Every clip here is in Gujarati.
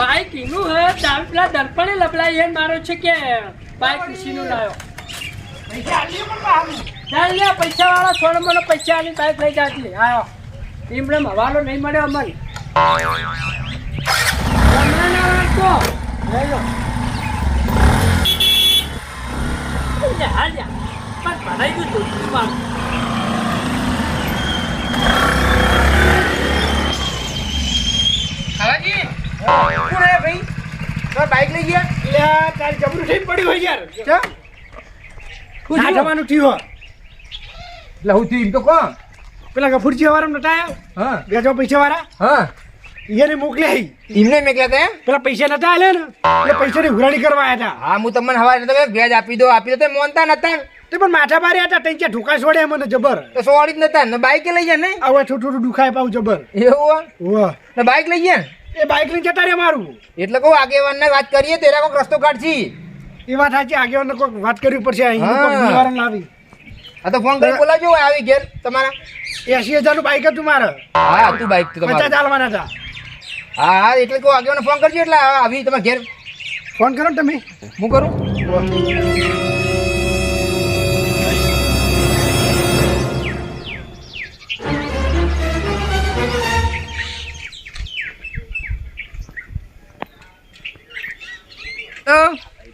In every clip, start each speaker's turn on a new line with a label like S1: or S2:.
S1: બાઈક એનું હે તાર પેલા દર્પણે લબડાઈ મારો છે કે બાઈક ઈસીનું લાયો ચાલ લે પૈસા વાળા થોડો મને પૈસા આલી બાઈક લઈ જાતી આયો એમણે હવાલો નહીં મળ્યો અમને
S2: બાઈક લઈ ગયા તારી જબરું થઈ પડી હોય યાર જવાનું થયું
S3: એટલે હું થયું એમ તો કોણ
S2: પેલા ગફુરજી વાળા નતા આવ્યા
S3: હા
S2: બે જો પૈસા વાળા
S3: હા
S2: એને મોકલ્યા
S3: એમને મેકલા હતા
S2: પેલા પૈસા નતા આલે ને એટલે પૈસાની હુરાણી કરવા આવ્યા હતા
S3: હા હું તમને હવા વ્યાજ આપી દો તો મોનતા નતા
S2: તે પણ માથા મારે હતા ત્રણ ચાર ઠુકા છોડે મને જબર
S3: તો સોળી જ નતા ને બાઈક લઈ ગયા ને
S2: હવે થોડું થોડું દુખાય પાઉં જબર
S3: એવું
S2: વાહ
S3: ને બાઈક લઈ ગયા
S2: એ બાઈક લઈને જતા રે મારું
S3: એટલે કહું આગેવાનને વાત કરીએ તેરા કોઈક રસ્તો કાઢશી
S2: એ વાત સાચી આગેવાનને કોઈક વાત કરવી પડશે અહીં
S3: હા.
S2: કોઈક નિવારણ લાવી
S3: હા તો ફોન કરી બોલાવજો આવી ઘેર તમારા
S2: 80,000 નું બાઈક હતું મારે
S3: હા તું બાઈક તો
S2: 50
S3: તમારું
S2: ચાલવાના હતા
S3: હા હા એટલે કહું આગેવાનને ફોન કરજો એટલે આવી તમારા ઘેર
S2: ફોન કરો ને તમે
S3: હું કરું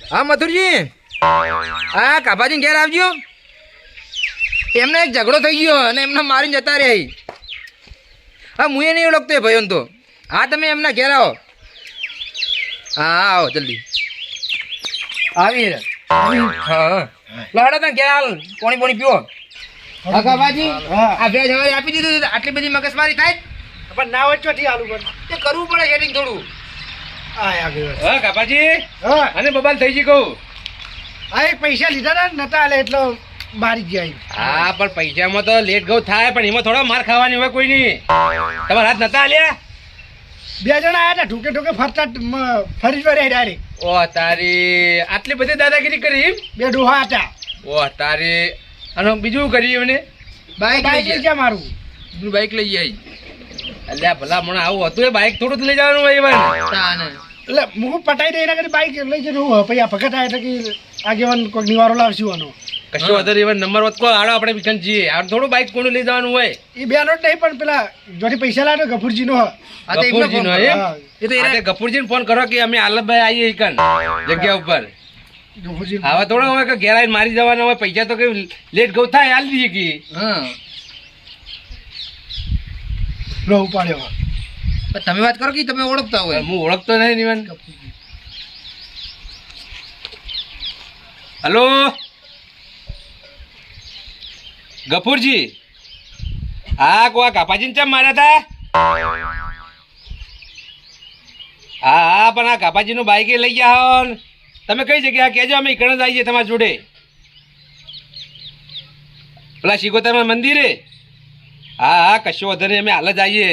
S3: હા મથુરજી હા કાપાજી ઘેર આવજો એમને એક ઝઘડો થઈ ગયો અને એમને મારીને જતા રહ્યા હા હું એ નહીં ઓળખતો એ ભાઈઓને તો હા તમે એમના ઘેર આવો હા આવો જલ્દી આવી હા લડો તમે ઘેર હાલ પોણી પોણી પીવો હા કાપાજી આ બે જવારી આપી દીધું આટલી બધી મગજમારી થાય
S2: પણ ના હોય ચોથી આલુ પર
S3: તે કરવું પડે સેટિંગ થોડું
S2: આ આગેવાન
S4: હા કાપાજી
S2: હા
S4: અને બબાલ થઈ ગઈ કહું
S2: આ એક પૈસા લીધા હતા ને નતા આલે એટલે બારી ગયા
S4: હા પણ પૈસામાં તો લેટ ગૌ થાય પણ એમાં થોડો માર ખાવાની હોય કોઈ નહીં તમારા હાથ નતા આલ્યા
S2: બે જણા આયા હતા ઠુકે ઠુકે ફરતા ફરી ફરી ડાયરેક્ટ
S4: ઓ તારી આટલી બધી દાદાગીરી કરી
S2: બે ડોહા હતા
S4: ઓ તારી અને બીજું કર્યું એમને
S3: બાઈક
S2: બાઈક લઈ ગયા મારું
S4: પેલું બાઈક લઈ આવી અલ્યા ભલા મને આવું હતું એ બાઈક થોડું જ લઈ જવાનું હોય એમાં
S2: એટલે હું પટાઈ દે એના કરી બાઈક લઈ જઈને હું પછી આ ભગત આયા એટલે કે આગેવાન કોઈ નિવારો લાવશું આનો
S4: કશો વધારે એવા નંબર વત કો આડો આપણે બીકન છીએ આ થોડું બાઈક કોનું લઈ જવાનું હોય
S2: એ બે નોટ નહીં પણ પેલા જોથી પૈસા લાવ્યો ગફુરજી નો
S4: ગફુરજીનો એમ? આજે ગફુરજીને ફોન કરો કે અમે આલમભાઈ આવીએ ઈકન જગ્યા ઉપર
S2: ગફુરજી
S4: હવે થોડો હોય કે ઘેર આવીને મારી જવાના હોય પૈસા તો કઈ લેટ ગૌ થાય હાલ દઈએ કે
S3: હા
S2: લો ઉપાડ્યો
S3: પણ તમે વાત કરો કે તમે ઓળખતા હોય
S4: હું ઓળખતો નહીં નિવાન હલો ગફુરજી હા કોવા કાપાજીને ચમ માર્યા હતા હા હા પણ આ કાપાજીનું બાઈક લઈ ગયા હો ને. તમે કઈ જગ્યા કહેજો અમે ઈકણ જ આવીએ તમારા જોડે પેલા શિકોતરમાં મંદિરે હા હા કશો વાંધો નહીં અમે હાલ જ આવીએ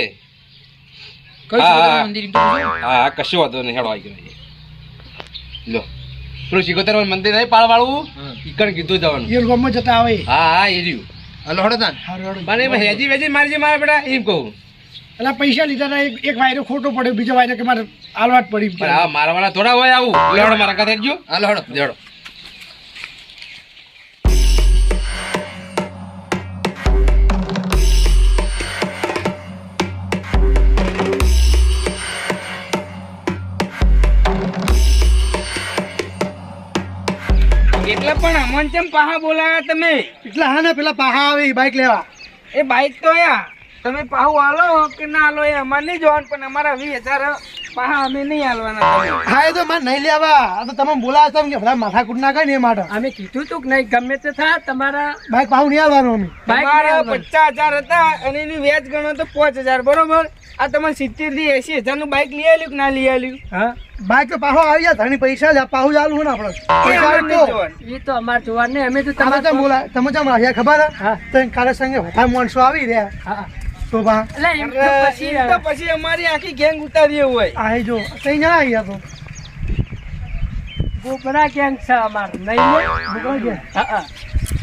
S4: હા કશો વાંધો નહીં હેડો આવી ગયો લો પેલું શિકોતરમાં મંદિર નહીં પાળવાળું ઈકણ કીધું જવાનું
S2: એ ગામમાં જતા આવે
S4: હા હા એ રહ્યું
S3: હલો હડો તાન
S4: પણ એમાં હેજી વેજી મારી મારા બેટા એમ કહું
S2: એટલે પૈસા લીધા હતા એક વાયરો ખોટો પડ્યો બીજો વાયરો કે મારે આલવાટ પડી
S4: પણ આ મારા વાળા થોડા હોય આવું લેવડો મારા કાંઠે ગયો
S3: હલો હડો
S4: લેવડો
S1: એટલે પણ અમન ચમ પાહા બોલાયા તમે
S2: એટલે હા ને પેલા પાહા આવે એ બાઈક લેવા
S1: એ બાઈક તો આયા તમે પાહુ આલો કે ના આલો એ અમારે નહીં જોવાનું પણ અમારા 20,000 પાહા અમે નહીં આલવાના તમે.
S2: હા એ તો મને નહીં લેવા આ તો તમે બોલાયા હતા કે બધા માથાકૂટ ના કરે ને એ માટે
S1: અમે કીધું તું કે નહીં ગમે તે થાય તમારા
S2: બાઈક પાહુ નહીં આવવાનું અમે
S1: બાઈક 50,000 હતા અને એનું વ્યાજ ગણો તો 5,000 બરોબર આ તમે 70 થી 80,000 નું બાઈક લઈ આલ્યું કે ના લઈ આલ્યું
S2: હા બાઈક તો પાહો આવી જાય ધણી પૈસા લે પાહુ ચાલુ ને આપણે
S1: એ તો અમારે જોવાનું નહીં અમે તો
S2: તમે
S1: તમારે
S2: બોલા તમે ચમ રહ્યા ખબર
S1: હા.
S2: તો કાલે સંગે બધા માણસો આવી રહ્યા
S1: હા
S2: તો બા
S1: એટલે એમ તો પછી અમારી આખી ગેંગ ઉતારી હોય
S2: આ જો તઈ જણા આવ્યા તો
S1: ગોબરા ગેંગ છે અમાર નહીં ને?
S2: બોકડા ગયા.
S1: હા હા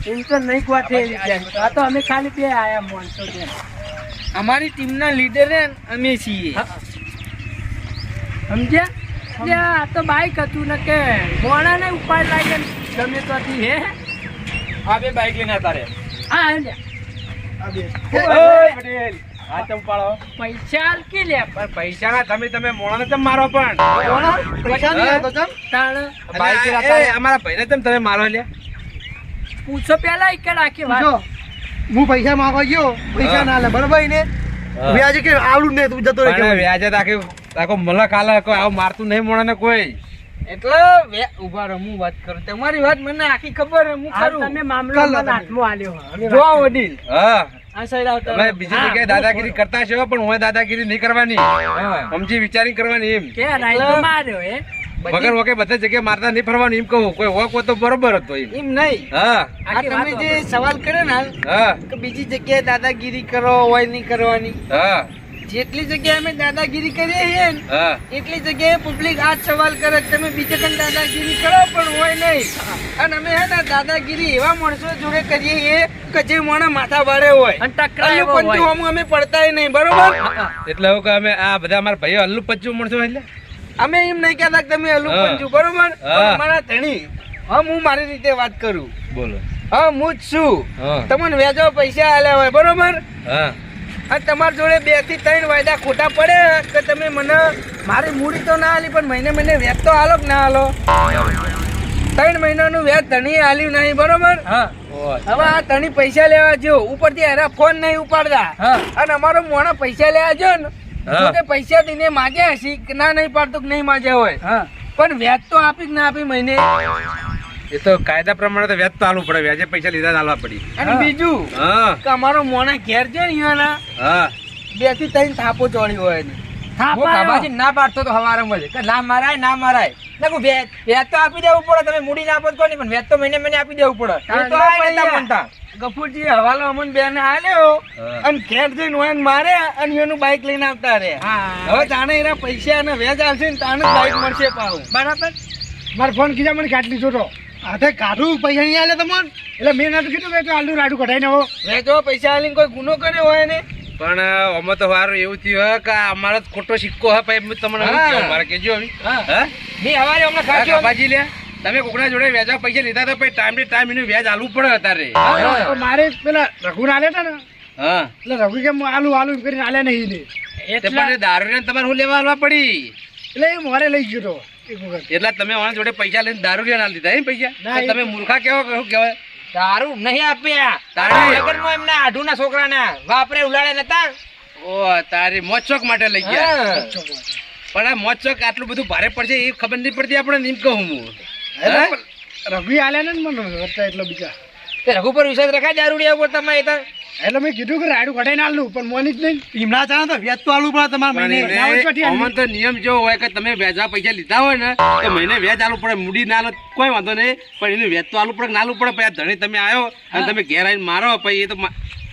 S1: એમ તો નહીં ગોઠે એવી ગેંગ આ તો અમે ખાલી બે આયા માણસો છે અમારી ટીમના લીડર અમે છીએ સમજ્યા
S5: એટલે આ તો બાઈક હતું ને કે મોડા ને ઉપાડ લાગે ગમે તો હે
S4: આ બે બાઈક લઈને આવતા રે
S5: હા લે.
S2: આ બે.
S4: ઓય પટેલ આ ચમ પાડો
S5: પૈસા આલકી લે
S4: પણ પૈસા ના તમે મોણાને ચમ મારો પણ
S2: પૈસા નહીં આવે તો ચમ.
S5: તાણ
S4: બાઈક અમારા ભાઈને ચમ તમે મારો લ્યા
S5: પૂછો પેલા એક રાખી વાત
S2: જો હું પૈસા માંગવા ગયો પૈસા ના લે બરાબર ને વ્યાજ કે આવડું ને તું જતો રહે
S4: પણ વ્યાજે આખો મલક આલે કોઈ આવું મારતું નહીં મોણાને કોઈ
S1: એટલે ઉભા રહો હું વાત કરું તમારી વાત મને આખી ખબર હે હું
S5: આ
S1: ખરું
S5: તમે મામલો
S2: કર લો
S5: મને
S2: તમે.
S5: હાથમાં આલ્યો હવે.
S1: જો વડીલ
S4: હા
S1: આ સાઈડ આવતા
S4: તમે બીજી જગ્યાએ દાદાગીરી કરતા છો પણ હું દાદાગીરી નહીં કરવાની સમજી વિચારી કરવાની એમ
S5: કે રાઈટ તો માર્યો હે
S4: વગર વગર બધા જગ્યાએ મારતા નહીં ફરવાનું એમ કહું કોઈ વોક હોય તો બરોબર હતો એમ
S1: એમ નહીં
S4: હા
S1: આ તમે જે સવાલ કર્યો ને
S4: હા
S1: કે બીજી જગ્યાએ દાદાગીરી કરો હોય નહીં કરવાની
S4: હા
S1: જેટલી જગ્યાએ અમે દાદાગીરી કરીએ છીએ ને
S4: હા
S1: એટલી જગ્યાએ પબ્લિક આ જ સવાલ કરે કે તમે બીજે કઈ દાદાગીરી કરો પણ હોય નહીં અને અમે હે ને દાદાગીરી એવા માણસો જોડે કરીએ છીએ કે જે માણસ માથા ભારે હોય
S5: અને ટકરાય એવો
S1: અલ્લુ પંચુ
S5: હોય.
S1: આમ અમે પડતાય નહીં બરોબર
S4: એટલે એવું કે અમે આ બધા અમારા ભાઈઓ હલ્લુ પચ્ચું મળશું એટલે
S1: અમે એમ નહીં કહેતા કે તમે અલ્લુ
S4: હા.
S1: પંચુ બરોબર
S4: હા.
S1: પણ અમારા ધણી હા હું મારી રીતે વાત કરું
S4: બોલો
S1: હા હું જ છું
S4: હા
S1: તમને વ્યાજો પૈસા આલ્યા હોય બરોબર
S4: હા
S1: અને તમારા જોડે 2 થી 3 વાયદા ખોટા પડે કે તમે મને મારી મૂડી તો ના આલી પણ મહિને વ્યાજ તો આલો કે ના આલો 3 મહિનાનું વ્યાજ ધણી આલ્યું નહીં બરોબર
S5: હા
S1: હવે આ ધણી પૈસા લેવા જો ઉપરથી એરા ફોન નહીં ઉપાડતા
S5: હા
S1: અને અમારો મોણા પૈસા લેવા જો ને
S4: હા.
S1: જો કે પૈસા દઈને માગ્યા હશે કે ના નહીં પાડતું કે નહીં માગ્યા હોય
S5: હા
S1: પણ વ્યાજ તો આપી કે ના આપી મહિને
S4: એ તો કાયદા પ્રમાણે તો વ્યાજ તો આલવું પડે વ્યાજે પૈસા લીધા જ આલવા પડી
S1: અને બીજું
S4: હા
S1: કે અમારો મોણા ઘેર છે ને અહીંયાના
S4: હા
S1: 2 થી 3 થાપો ચોડી હોય એની.
S3: હું કાબાજી ના પાડતો તો હવારમાં કે ના મારાય ના મારાય ના કહું વ્યાજ તો આપી દેવું પડે તમે મૂડી ના આપો તો કોઈ નહીં પણ વ્યાજ તો મહિને આપી દેવું પડે એ તો આ નતા માનતા.
S1: ગફુરજી હવાલો અમન બેન આલ્યો
S4: હા.
S1: અને ઘેર જઈને હોય ને મારે અને એનું બાઈક લઈને આવતા રે હવે તાણે એના પૈસા અને વ્યાજ આવશે ને તાણે જ બાઈક મળશે પાછું
S5: બરાબર
S2: મારો ફોન કીધા મને કાઢ લીધો તો હાથે કાઢું પૈસા નહીં આલે તમને એટલે મેં નતું કીધું કે આલુ રાડું કઢાઈને આવો
S1: વ્યાજો પૈસા આલીને કોઈ ગુનો કર્યો હોય ને
S4: પણ અમે તો સારું એવું થયું હે કે અમારો જ ખોટો સિક્કો હે પછી હું તમને શું કહું? મારે કહેજો હવે હા
S3: મેં હવારે હમણાં
S4: હા,
S3: ખાધું
S4: કાબાજી લે તમે કોકના જોડે વ્યાજા પૈસા લીધા તો પછી ટાઈમ ટુ ટાઈમ એનું વ્યાજ આલવું પડે અત્યારે
S2: તો મારે પેલા રઘુ ના આલ્યા હતા ને
S4: હા
S2: એટલે રઘુ કે આલુ આલુ એમ કરીને આલ્યા નહીં ને
S4: તે પણ દારૂ ને તમારે શું લેવા આલવા પડી
S2: એટલે એ મોરે લઈ ગયો તો એક વખત
S4: એટલે તમે ઓના જોડે પૈસા લઈને દારૂ ના લીધા એમ પૈસા
S2: ના,
S4: તો તમે મૂર્ખા કેવો શું કહેવાય
S3: દારૂ નહીં આપ્યા
S4: તારે-
S3: લગનમાં એમના આઢુના છોકરાના વાપરે ઉલાડે નતા
S4: ઓ તારી મોજશોખ માટે લઈ ગયા
S3: હા.
S4: પણ આ મોજશોખ આટલું બધું ભારે પડશે એ ખબર નહીં પડતી આપણે એમ કહું હું
S2: એટલે પણ રઘુ આલ્યા ને મને હતા એટલે બીજા
S3: તે રઘુ પર વિશ્વાસ રખાય દારૂડિયા ઉપર તમે એ તો
S2: એટલે મેં કીધું કે રાડું કઢાઈને આલું પણ મોની જ નહીં એમના ચાલે તો વ્યાજ તો આલવું પડે તમારે
S4: પણ
S2: મહિને
S4: એને અમન તો નિયમ જો હોય કે તમે વ્યાજા પૈસા લીધા હોય ને તો મહિને વ્યાજ આલવું પડે મૂડી ના આલો કોઈ વાંધો નહીં પણ એનું વ્યાજ તો આલવું પડે કે ના આલવું પડે પછી આ ધણી તમે આવ્યો અને તમે ઘેર આવીને મારો પછી એ તો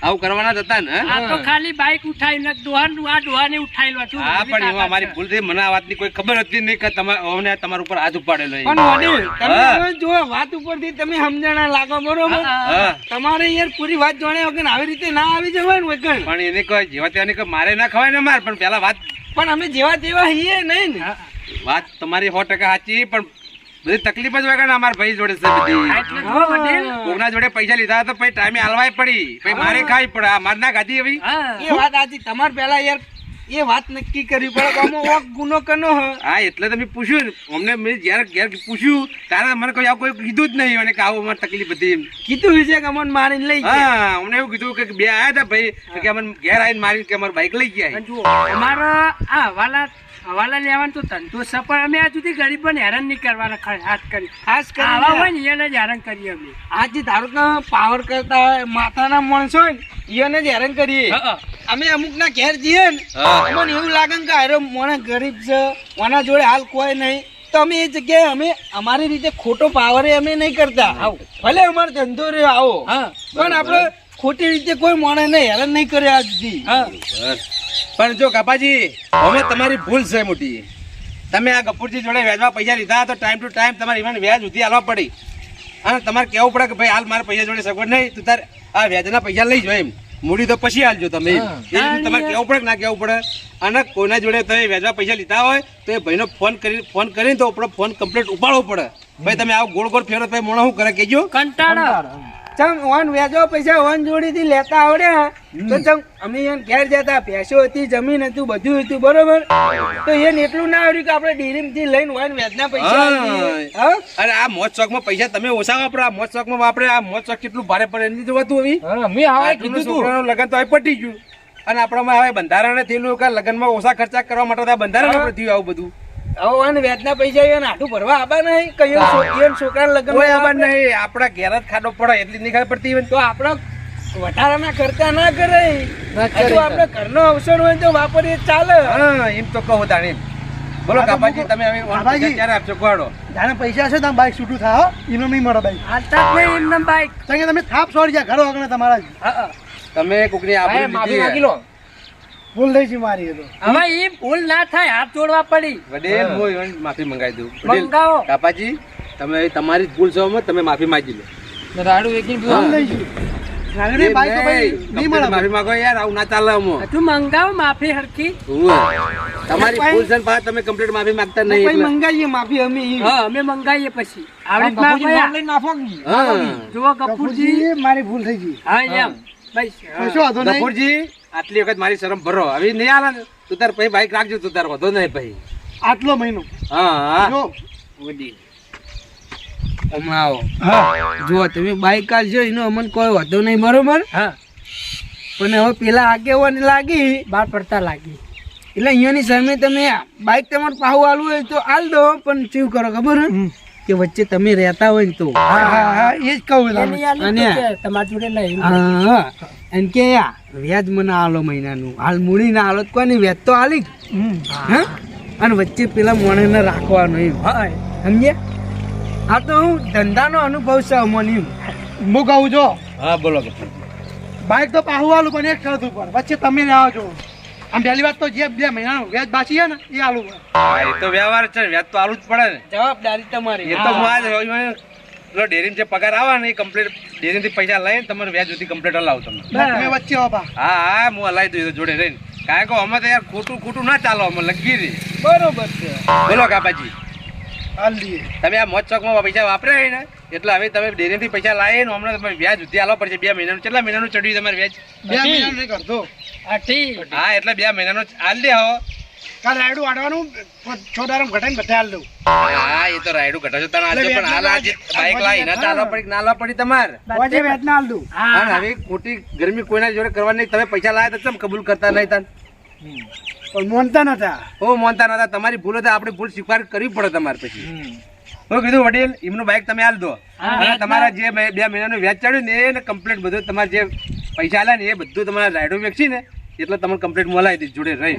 S4: આવું કરવાના જ હતા ને
S5: આ તો ખાલી બાઈક ઉઠાવીને ડોહાને ઉઠાયેલો છું
S4: હા પણ એમાં અમારી ભૂલ થઈ મને આ વાતની કોઈ ખબર હતી નહીં કે તમારે તમારા ઉપર હાથ ઉપાડેલો એ.
S1: પણ વડીલ તમે
S4: હા.
S1: હવે જો વાત ઉપરથી તમે સમજણા લાગો બરોબર
S4: હા
S1: તમારે યાર પૂરી વાત જાણ્યા વગર આવી રીતે ના આવી જવાય ને વગર
S4: પણ એને કોઈ જેવા ત્યાંની કોઈ મારે ના ખવાય ને માર પણ પેલા વાત
S1: પણ અમે જેવા તેવા છીએ નહીં ને
S4: વાત તમારી 100% સાચી પણ બધી તકલીફ જ વગર અમારા ભાઈ જોડે છે બધી
S5: એટલે જો વડીલ.
S4: કોકના જોડે પૈસા લીધા તો પછી ટાઈમે હાલવાય પડી પછી મારે ખાવી પડે આ માર ના ખાધી હવે
S5: હા
S1: એ વાત આજી તમારે પહેલા યાર એ વાત નક્કી કરવી પડે કે આમાં ઓક ગુનો કરનો હ
S4: હા એટલે તમે પૂછ્યું ને અમને મેં જ્યારે ઘેર પૂછ્યું ત્યારે મને કોઈ આવું કોઈ કીધું જ નહીં અને કે આવું અમારે તકલીફ હતી એમ.
S1: કીધું છે કે અમને મારીને લઈ ગયા
S4: હા અમને એવું કીધું કે બે આયા હતા ભાઈ કે અમને ઘેર આવીને મારી કે અમારી બાઈક લઈ ગયા
S5: અને જુઓ અમારા આ હવાલા લેવાનું તો ધંધો છે પણ અમે આ સુધી ગરીબોને હેરાન નહીં કરવાના હાથ કરી
S1: ખાસ
S5: આવા હોય
S1: કરીને
S5: ને એને જ હેરાન કરીએ અમે
S1: આજે ધારો કે પાવર કરતા હોય માથાના માણસો હોય ને એને જ હેરાન કરીએ અમે અમુક ના ઘેર જઈએ ને
S4: હા.
S1: અમને એવું લાગે ને કે અરે મોણા ગરીબ છે ઓના જોડે હાલ કોઈ નહીં તો અમે એ જગ્યાએ અમે અમારી રીતે ખોટો પાવર અમે નહીં કરતા ભલે અમારો ધંધો રહ્યો આવો પણ આપણે ખોટી રીતે કોઈ માણસને હેરાન નહીં કર્યો આજ સુધી
S4: પણ જો કાપાજી હવે તમારી ભૂલ છે મોટી તમે આ ગફુરજી જોડે વ્યાજમાં પૈસા લીધા તો ટાઈમ ટુ ટાઈમ તમારે ઇવન વ્યાજ સુધી આલવા પડી અને તમારે કહેવું પડે કે ભાઈ હાલ મારા પૈસા જોડે સગવડ નહીં તું તાર આ વ્યાજના પૈસા લઈ જો એમ મૂડી તો પછી આલજો તમે એમ. એ રીતનું તમારે કેવું પડે કે ના કેવું પડે. અને કોઈના જોડે તમે વ્યાજમાં પૈસા લીધા હોય તો એ ભાઈનો ફોન કરીને તો આપણો ફોન કમ્પ્લીટ ઉપાડવો પડે. ભાઈ તમે આવો ગોળ ગોળ ફેરો ભાઈ મોણો શું કરે કેજો.
S5: કંટાળો
S1: ચમ ઓન વેચો પૈસા ઓન જોડીથી લેતા આવડ્યા તો ચમ અમે એને ઘેર જતા ભેંસો હતી જમીન હતું બધું હતું બરોબર તો એને એટલું ના આવડ્યું કે આપણે ડેરીમાંથી લઈને ઓન વેચના પૈસા આલીએ. હા?
S4: અરે આ મોજ શોખમાં પૈસા તમે ઓછા વાપરો. આ મોજ શોખમાં વાપરે. આ મોજ શોખ કેટલું ભારે પડે એની જોવાતું હવે.
S3: મેં હવે
S4: કીધું છોકરાનું લગ્ન તો હવે પટી ગયું અને આપણામાં હવે બંધારણ થયેલું કે લગ્નમાં ઓછા ખર્ચા કરવા માટે તો આ બંધારણ આપણે થયું આવું બધું.
S1: હવે ઓન વેચના પૈસા એને આટું ભરવા આબા નહીં કયો છોકરાના લગ્ન
S4: કોઈ આবার નહીં. આપણા ઘેર જ ખાડો પડે એટલી નહીં ખબર પડતી હોય ને.
S1: તો આપણે વધારાના ખર્ચા ના કરે હજુ આપણે ઘરનો અવસર હોય તો વાપરીએ ચાલે.
S4: હા એમ તો કહો તાણી. બોલો કાપાજી તમે હવે
S2: કાપાજી.
S4: ક્યારે આપશો કોડો?
S2: જાણે પૈસા છે તમે બાઈક છૂટું થાય હો. એનો નહીં મળે બાઈક
S5: હાલતા જ નહીં એમને બાઈક.
S2: કારણ કે તમે થાપ છોડી જાય ઘરો આગળ તમારા જ.
S4: તમે કોકની આબરૂ
S3: માફી
S4: લીધી
S3: માંગી
S4: છે.
S3: લો.
S2: ભૂલ થઈ છે મારી એ તો.
S5: હવે એ ભૂલ ના થાય હાથ જોડવા પડી.
S4: વડીલ હું એને માફી મંગાવી દઉં. વડીલ,
S5: મંગાવો.
S4: કાપાજી તમે હવે તમારી જ ભૂલ છે તમે માફી માંગી લો.
S3: રાડું વેચીને પીવો.
S2: ભૂલ થઈ છે. નાગરી બાઈક તો ભાઈ નહીં મળે.
S4: માફી માંગો યાર. આવું ના ચાલે અમો.
S5: તું મંગાવો માફી હરખી.
S4: તમારી ભૂલ છે ને પાછા તમે કમ્પ્લીટ માફી માંગતા નહીં
S1: પછી
S4: એટલે.
S1: મંગાવીએ માફી અમે ઈ.
S5: હા અમે મંગાવીએ પછી
S3: આમ
S5: આવડે
S3: બાપુજી નામ લઈને નાખો કે નહીં?
S4: હા.
S5: જુઓ ગફુરજી.
S2: ગફુરજી, મારી ભૂલ થઈ ગઈ.
S5: હા એમ બસ
S2: કશો વાંધો નહીં.
S4: ગફુરજી આટલી વખત મારી શરમ ભરો. હવે નહીં આલે ને તું તાર પછી બાઈક રાખજો. તું તાર વધો નહીં પછી.
S2: આટલો મહિનો
S4: હા હા.
S2: જો
S1: વડીલ હમણાં આવો
S2: હા
S1: જો તમે બાઈક આલજો એનો અમને કોઈ વાંધો નહીં બરોબર
S5: હા
S1: પણ હવે પેલા આગેવાની લાગી
S5: બાર પડતા લાગી.
S1: એટલે અહીંયાની સામે તમે બાઈક તમારે પાહુ આલવું હોય તો આલ દો પણ શું કરો ખબર હે? કે વચ્ચે તમે રહેતા હોય ને તો
S2: હા હા હા એ જ કહું
S5: એની
S2: તમને.
S5: આલી
S1: અને-
S5: તો કે તમારી જોડે લઈ
S1: હા એમ કે યા વ્યાજ મને આલો મહિનાનું હાલ મૂડી ના આલો તો કોઈ વ્યાજ તો આલી હા અને વચ્ચે પેલા મોણેને રાખવાનું એમ
S5: હા
S1: સમજ્યા? આ તો હું ધંધાનો અનુભવ છે અમને એમ.
S2: હું કહું જો
S4: હા બોલો ગફુરજી.
S2: બાઈક તો પાહુ આલું પણ એક શરત ઉપર વચ્ચે તમે રહ્યા છો. આમ પહેલી વાત તો જે 2 મહિનાનું વ્યાજ બાકી છે ને એ આલું પડે.
S4: હા, એ તો વ્યવહાર છે ને. વ્યાજ તો આલું જ પડે ને.
S1: જવાબદારી તમારી
S4: એ તો હું આજ પેલો ડેરીમાં જે પગાર આવે ને એ કમ્પ્લીટ ડેરીથી પૈસા લઈને તમારે વ્યાજ સુધી કમ્પ્લીટ હલાવું તમે.
S2: તમે વચ્ચે હો બા.
S4: હા હા હું હલાવી દઉં એ તો જોડે રહીને. કારણ કે અમે તો યાર ખોટું ના ચાલો અમે લગી રહી.
S1: બરોબર છે
S4: બોલો કાપાજી
S2: હાલ લઈએ.
S4: તમે આ મોજ ચોકમાં પૈસા વાપર્યા હોય ને એટલે હવે તમે ડેરીથી પૈસા લાવીએ ને હમણાં તમારે વ્યાજ સુધી આલવા પડશે. 2 મહિનાનું કેટલા મહિનાનું ચડ્યું તમારે વ્યાજ?
S2: 2 મહિનાનું નહીં કરતો.
S4: હા એટલે 2 મહિનાનું આલ દે હો.
S2: કાલ રાયડું વાળવાનું છોડારામ ઘટાઈને બધા હાલ દઉં.
S4: હા એ તો રાયડું ઘટાડો તને આલજો પણ હાલ આજે બાઈક લાવી ના ચાલવા પડી કે ના લાવવા પડી તમારે.
S2: વચ્ચે વ્યાજ ના હાલ દઉં.
S4: અને હવે ખોટી ગરમી કોઈના જોડે કરવાની નહીં. તમે પૈસા લાવ્યા તો ચમ કબૂલ કરતા નહીં તાન.
S2: પણ મોનતા નતા.
S4: હું મોનતા નતા. તમારી ભૂલ હતી. આપણી ભૂલ સ્વીકાર કરવી પડે તમારે પછી. હું કીધું વડીલ એમનું બાઈક તમે હાલ દો અને તમારા જે 2 મહિનાનું વ્યાજ ચડ્યું ને એને કમ્પ્લીટ બધું તમારે જે પૈસા આલ્યા ને એ બધું તમારા રાયડો વેચી ને એટલે તમને કમ્પ્લીટ મોલાવી દીધું જોડે રહી.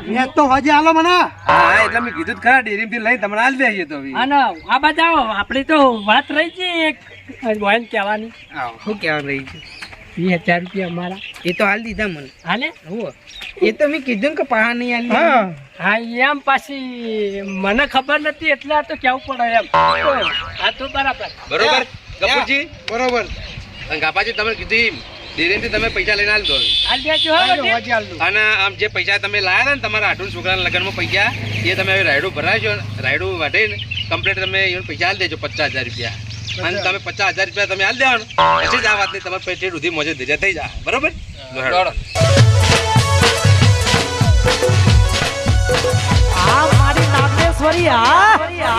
S2: વ્યાજ તો હજી હાલો મને.
S4: હા એટલે મેં કીધું જ ખરા ડેરીમાંથી લઈને તમને હાલ દઈએ તો હવે.
S5: અને આ બતાવો આપણી તો વાત રહી છે એક વાઈન કહેવાની.
S1: શું કહેવાનું રહી છે
S5: 20,000 રૂપિયા અમારા
S1: એ તો હાલ દીધા મને
S5: હાલે
S1: હોવે. એ તો મેં કીધું ને કે પહા નહીં આલી
S2: હા
S5: હા એમ પાછી મને ખબર નથી એટલે આ તો કેવું પડે એમ આ તો બરાબર.
S4: બરોબર ગફુરજી
S2: બરોબર.
S4: અને કાપાજી તમે કીધું એમ ડેરીથી તમે પૈસા લઈને હાલ દો.
S5: હાલ દેજો હો બધે.
S2: હજી હાલ દઉં.
S4: અને આમ જે પૈસા તમે લાયા હતા ને તમારા આટું છોકરાના લગ્નમાં પૈસા એ તમે હવે રાયડું ભરાવશો રાયડું વાઢીને કમ્પ્લીટ તમે એને પૈસા હાલ દેજો 50,000 રૂપિયા. અને તમે 50,000 રૂપિયા તમે હાલ દેવાનું પછી જ આ વાતની તમારે પેટી સુધી મોજે ધીરે થઈ જાય. બરોબર
S3: દોડો.
S6: આ મારી નાગેશ્વરી આ